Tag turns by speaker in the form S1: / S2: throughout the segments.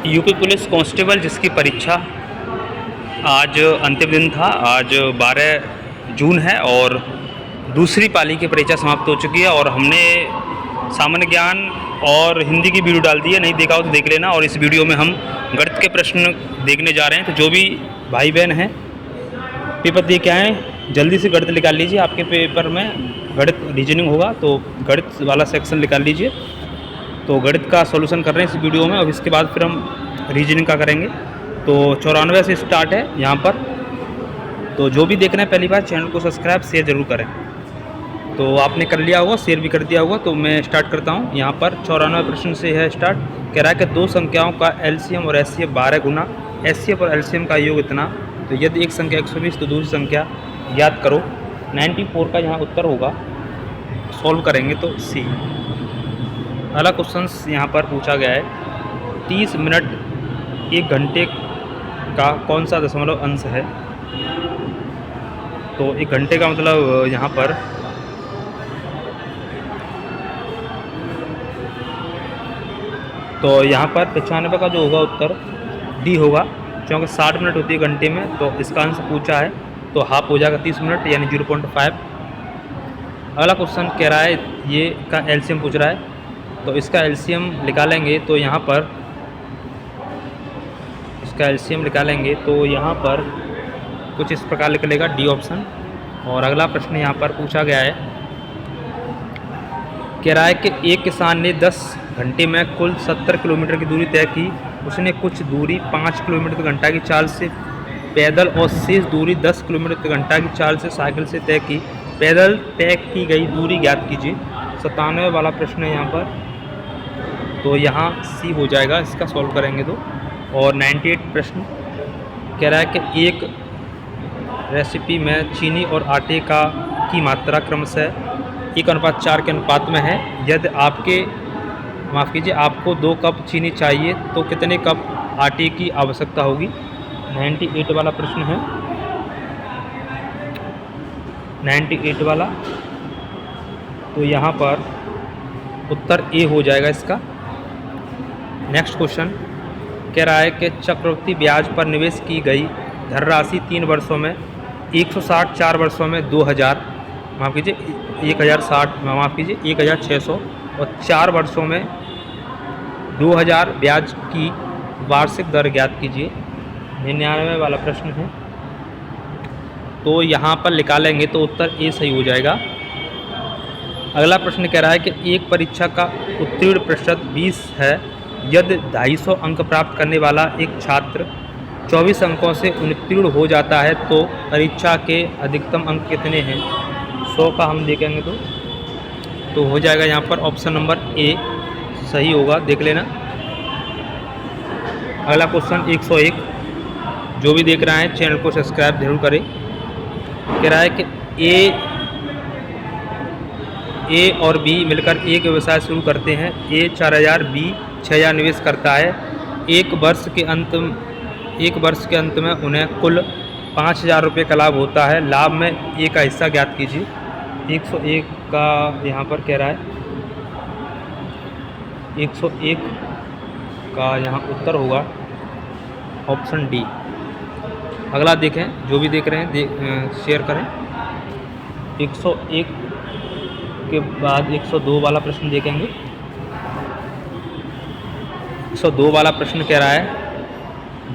S1: UP police constable जिसकी परीक्षा आज अंतिम दिन था। आज 12 जून है और दूसरी पाली की परीक्षा समाप्त हो चुकी है और हमने सामान्य ज्ञान और हिंदी की वीडियो डाल दी है। नहीं देखा हो तो देख लेना। और इस वीडियो में हम गणित के प्रश्न देखने जा रहे हैं। तो जो भी भाई बहन हैं पेपर दे के आएँ, जल्दी से गणित निकाल लीजिए। आपके पेपर में गणित रीजनिंग होगा तो गणित वाला सेक्शन निकाल लीजिए। तो गणित का सॉल्यूशन कर रहे हैं इस वीडियो में और इसके बाद फिर हम रीजनिंग का करेंगे। तो 94 से स्टार्ट है यहाँ पर। तो जो भी देख रहे हैं पहली बार, चैनल को सब्सक्राइब शेयर ज़रूर करें। तो आपने कर लिया होगा, शेयर भी कर दिया होगा। तो मैं स्टार्ट करता हूँ। यहाँ पर 94 प्रश्न से है स्टार्ट। कह रहा है कि दो संख्याओं का एलसीएम और एचसीएफ 12 गुना, एचसीएफ और एलसीएम का योग इतना। तो यदि एक संख्या 120 तो दूसरी संख्या याद करो। 94 का यहाँ उत्तर होगा। सॉल्व करेंगे तो सी। अगला क्वेश्चन यहाँ पर पूछा गया है 30 मिनट 1 घंटे का कौन सा दशमलव अंश है। तो 1 घंटे का मतलब यहाँ पर तो यहाँ पर 95 का जो होगा उत्तर डी होगा, क्योंकि 60 मिनट होती है घंटे में। तो इसका आंसर पूछा है तो हाफ हो जाएगा 30 मिनट यानी 0.5। अगला क्वेश्चन कह रहा है ये का एलसीएम पूछ रहा है। तो इसका एलसीएम निकालेंगे तो यहाँ पर कुछ इस प्रकार निकलेगा, डी ऑप्शन। और अगला प्रश्न यहाँ पर पूछा गया है, कह रहा है कि एक किसान ने 10 घंटे में कुल 70 किलोमीटर की दूरी तय की। उसने कुछ दूरी 5 किलोमीटर घंटा की चाल से पैदल और शेष दूरी 10 किलोमीटर घंटा की चाल से साइकिल से तय की। पैदल तय की गई दूरी ज्ञात कीजिए। 97 वाला प्रश्न है यहाँ पर। तो यहाँ सी हो जाएगा, इसका सॉल्व करेंगे तो। और 98 प्रश्न कह रहा है कि एक रेसिपी में चीनी और आटे की मात्रा क्रमशः 1:4 के अनुपात में है। यदि आपको 2 कप चीनी चाहिए तो कितने कप आटे की आवश्यकता होगी। 98 वाला प्रश्न है, 98 वाला। तो यहाँ पर उत्तर ए हो जाएगा इसका। नेक्स्ट क्वेश्चन कह रहा है कि चक्रवृद्धि ब्याज पर निवेश की गई धनराशि 3 वर्षों में 160, 4 वर्षों में 2000 माफ़ कीजिए 1060 माफ़ कीजिए 1600 और 4 वर्षों में 2000 ब्याज की वार्षिक दर ज्ञात कीजिए। 99 वाला प्रश्न है। तो यहाँ पर निकालेंगे तो उत्तर ए सही हो जाएगा। अगला प्रश्न कह रहा है कि एक परीक्षा का उत्तीर्ण प्रतिशत 20 है। यदि 250 अंक प्राप्त करने वाला एक छात्र 24 अंकों से उत्तीर्ण हो जाता है तो परीक्षा के अधिकतम अंक कितने हैं। 100 का हम देखेंगे तो हो जाएगा यहाँ पर ऑप्शन नंबर ए सही होगा, देख लेना। अगला क्वेश्चन 101। जो भी देख रहा है चैनल को सब्सक्राइब जरूर करें। कह रहा है कि ए और बी मिलकर एक व्यवसाय शुरू करते हैं। ए 4000, बी 6000 निवेश करता है। एक वर्ष के अंत में उन्हें कुल 5000 रुपये का लाभ होता है। लाभ में ए का हिस्सा ज्ञात कीजिए। 101 का यहाँ पर कह रहा है 101 का यहाँ उत्तर होगा ऑप्शन डी। अगला देखें, जो भी देख रहे हैं शेयर करें। 101 के बाद 102 वाला प्रश्न देखेंगे। 102 वाला प्रश्न कह रहा है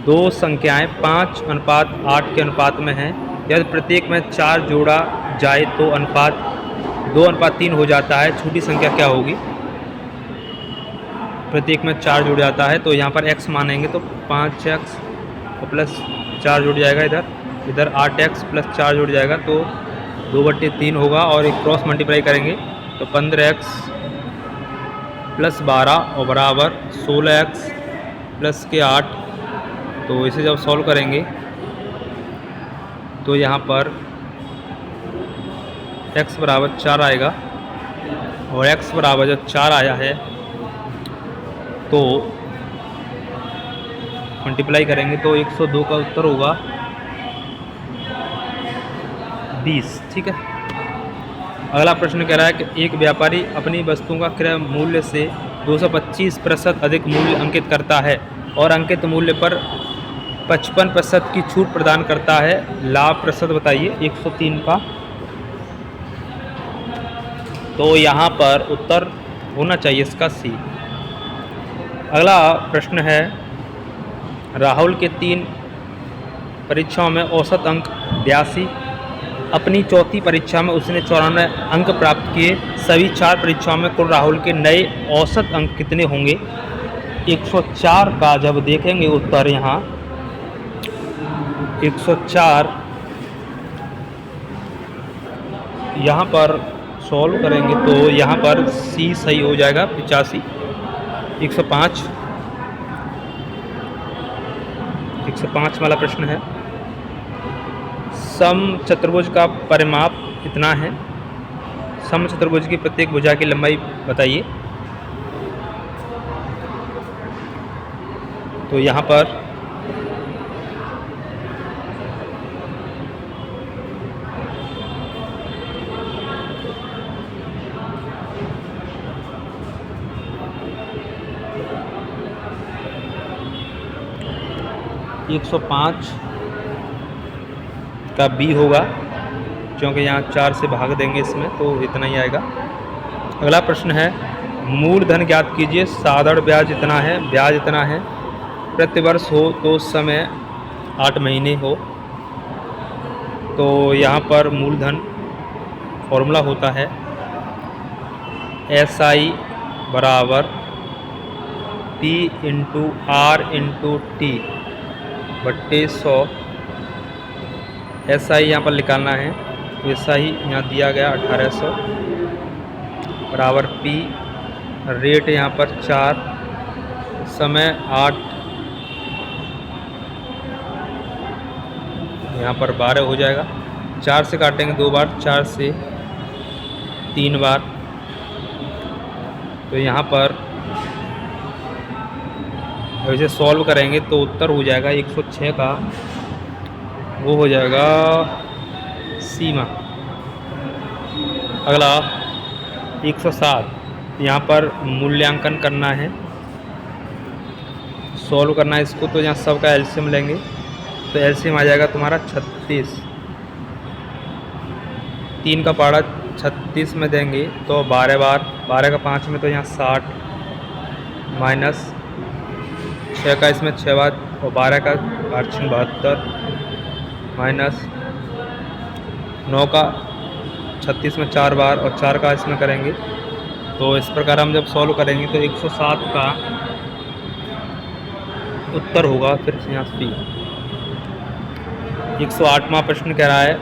S1: दो संख्याएं 5:8 के अनुपात में हैं। यदि प्रत्येक में 4 जोड़ा जाए तो अनुपात 2:3 हो जाता है। छोटी संख्या क्या होगी। प्रत्येक में 4 जुड़ जाता है तो यहाँ पर x मानेंगे तो 5x प्लस 4 जुड़ जाएगा। इधर 8x प्लस 4 जुड़ जाएगा तो 2/3 होगा। और एक क्रॉस मल्टीप्लाई करेंगे तो 15x प्लस 12 और बराबर 16x प्लस के 8। तो इसे जब सॉल्व करेंगे तो यहाँ पर x बराबर 4 आएगा। और x बराबर जब 4 आया है तो मल्टीप्लाई करेंगे तो 102 का उत्तर होगा 20। ठीक है। अगला प्रश्न कह रहा है कि एक व्यापारी अपनी वस्तुओं का क्रय मूल्य से 225% अधिक मूल्य अंकित करता है। और अंकित मूल्य पर 55% की छूट प्रदान करता है। लाभ प्रतिशत बताइए 103 का। तो यहाँ पर उत्तर होना चाहिए इसका सी। अगला प्रश्न है, राहुल के 3 परीक्षाओं में औसत अंक 82। अपनी चौथी परीक्षा में उसने 94 अंक प्राप्त किए। सभी 4 परीक्षाओं में कुल राहुल के नए औसत अंक कितने होंगे? 104 का जब देखेंगे उत्तर यहाँ 104 यहाँ पर सॉल्व करेंगे तो यहाँ पर सी सही हो जाएगा। 85 105 वाला प्रश्न है, समचतुर्भुज का परिमाप कितना है? समचतुर्भुज की प्रत्येक भुजा की लंबाई बताइए। तो यहाँ पर एक 105 का बी होगा, क्योंकि यहाँ 4 से भाग देंगे इसमें तो इतना ही आएगा। अगला प्रश्न है, मूलधन ज्ञात कीजिए। साधारण ब्याज इतना है, ब्याज इतना है। प्रतिवर्ष हो तो समय 8 महीने हो। तो यहाँ पर मूलधन फॉर्मूला होता है SI बराबर P into R into T बट्टे 100। SI यहाँ पर निकालना है, तो SI यहाँ दिया गया 1800 बराबर P, रेट यहाँ पर 4, समय 8, यहाँ पर 12 हो जाएगा। 4 से काटेंगे 2 बार, 4 से 3 बार, तो यहाँ पर वैसे सॉल्व करेंगे तो उत्तर हो जाएगा 106 का, वो हो जाएगा सीमा। अगला 107, यहाँ पर मूल्यांकन करना है, सॉल्व करना है इसको। तो यहाँ सब का एलसीएम लेंगे तो एलसीएम आ जाएगा तुम्हारा 36। 3 का पारा 36 में देंगे तो 12 बार, 12 का 5 में तो यहाँ 60 माइनस 6 का इसमें 6 बार और 12 का 8 72 माइनस 9 का 36 में 4 बार और 4 का इसमें करेंगे। तो इस प्रकार हम जब सॉल्व करेंगे तो 107 का उत्तर होगा फिर यहाँ सी। 108वां प्रश्न कह रहा है,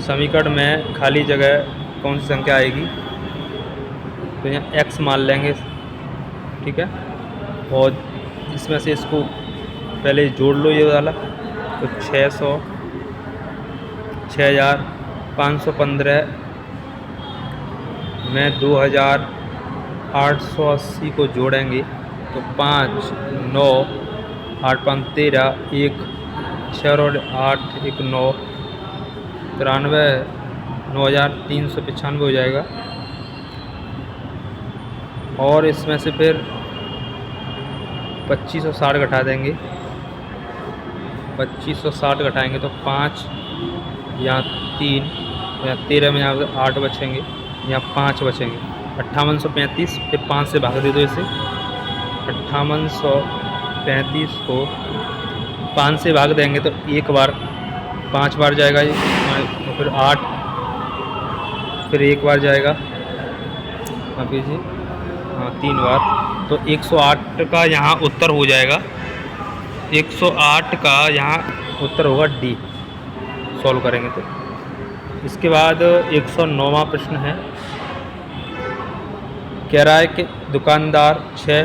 S1: समीकरण में खाली जगह कौन सी संख्या आएगी? तो यहाँ x मान लेंगे, ठीक है, और इसमें से इसको पहले जोड़ लो ये वाला, तो 600 6515 में 2880 को जोड़ेंगे तो 5 9 8 5 13 1 6 और 8 1 9 93 9395 हो जाएगा। और इसमें से फिर 2560 घटा देंगे, 2560 घटाएंगे तो 5 यहाँ 3 यहाँ 13 में यहाँ 8 बचेंगे, यहाँ 5 बचेंगे। 5835 फिर 5 से भाग दे दो इसे। 5835 को 5 से भाग देंगे तो एक बार 5 बार जाएगा ये, तो फिर 8, फिर एक बार जाएगा, आप जी हाँ 3 बार, तो 108 का यहाँ उत्तर हो जाएगा। 108 का यहाँ उत्तर होगा डी, सॉल्व करेंगे तो। इसके बाद 109वां प्रश्न है, कह रहा है कि दुकानदार 6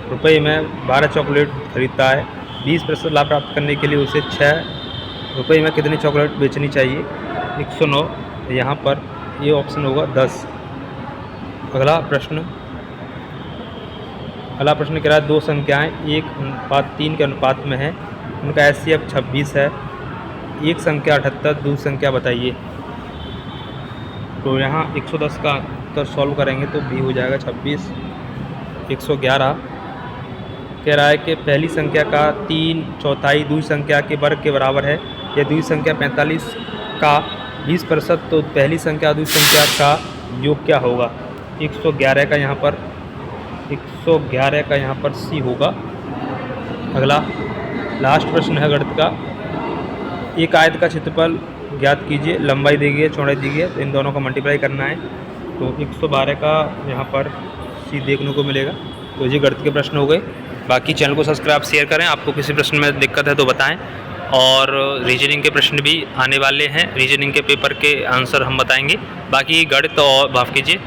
S1: रुपये में 12 चॉकलेट खरीदता है। 20% लाभ प्राप्त करने के लिए उसे 6 रुपये में कितनी चॉकलेट बेचनी चाहिए? 109, यहाँ पर ये ऑप्शन होगा 10। अगला प्रश्न कह रहा है, 2 संख्याएं 1:3 के अनुपात में है, उनका HCF 26 है। एक संख्या 78, दूसरी संख्या बताइए। तो यहाँ 110 का उत्तर सॉल्व करेंगे तो बी हो जाएगा 26। 111 कह रहा है कि पहली संख्या का 3/4 दूसरी संख्या के वर्ग के बराबर है, या दूसरी संख्या 45 का 20%, तो पहली संख्या दूसरी संख्या का योग क्या होगा। 111 का यहाँ पर 111 का यहाँ पर सी होगा। अगला लास्ट प्रश्न है गणित का, एक आयत का क्षेत्रफल ज्ञात कीजिए, लंबाई दी गई है, चौड़ाई दी गई है, तो इन दोनों का मल्टीप्लाई करना है। तो 112 का यहाँ पर सी देखने को मिलेगा। तो ये गणित के प्रश्न हो गए। बाकी चैनल को सब्सक्राइब शेयर करें, आपको किसी प्रश्न में दिक्कत है तो बताएं। और रीजनिंग के प्रश्न भी आने वाले हैं, रीजनिंग के पेपर के आंसर हम बताएंगे। बाकी गणित और माफ़ कीजिए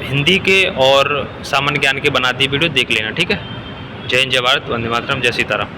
S1: हिंदी के और सामान्य ज्ञान के बना दी वीडियो देख लेना, ठीक है। जय हिंद, जय भारत, वंदे मातरम, जय सीताराम।